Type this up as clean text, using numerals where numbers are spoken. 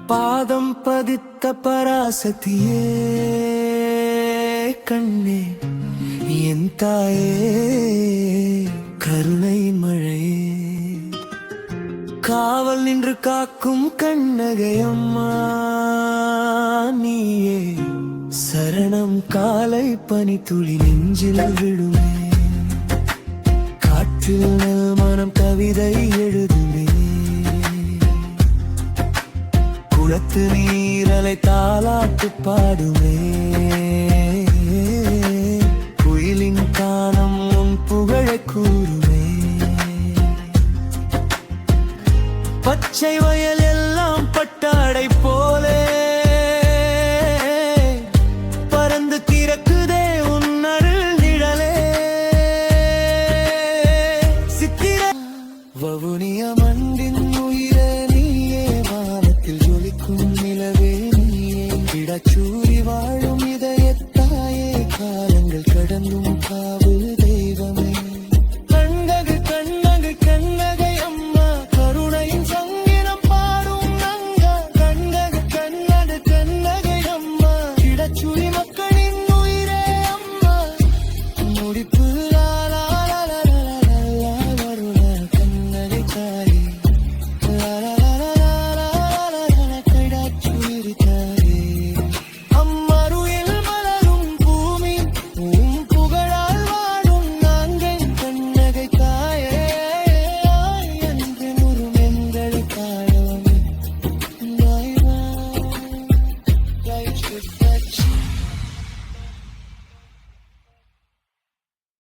பாதம் பதித்த பராசக்தியே கண்ணே என் தாயே கருணை மழையே காவல் நின்று காக்கும் கண்ணகையம்மா நீயே சரணம் காலை பனி துளி நெஞ்சில் விடுமே காற்றில் நல் மனம் கவிதை எழுதுமே குளத்து நீரலை தாலாட்டு பாடுமே குயிலின் கானம் உன் புகழை கூறுமே பச்சை வயல் எல்லாம் பட்டாடை போலே பறந்து திறக்குதே உன் அருள் நிழலே சித்திர வவுனிய மண்டின் உயிரே நீயே வானத்தில் ஜொலிக்கும் நிலவே நீயே இடச்சூரி வாழும் இதயத்தாயே காலங்கள் கடந்தும் காவு தெய்வமே கண்ணகு கண்ணகு கண்ணகை அம்மா கருணையின் சங்கினம் பாடும் நங்க கண்ணகு கண்ணகு கண்ணகை அம்மா இடச்சூரி மக்களின் உயிரே அம்மா முடிப்பு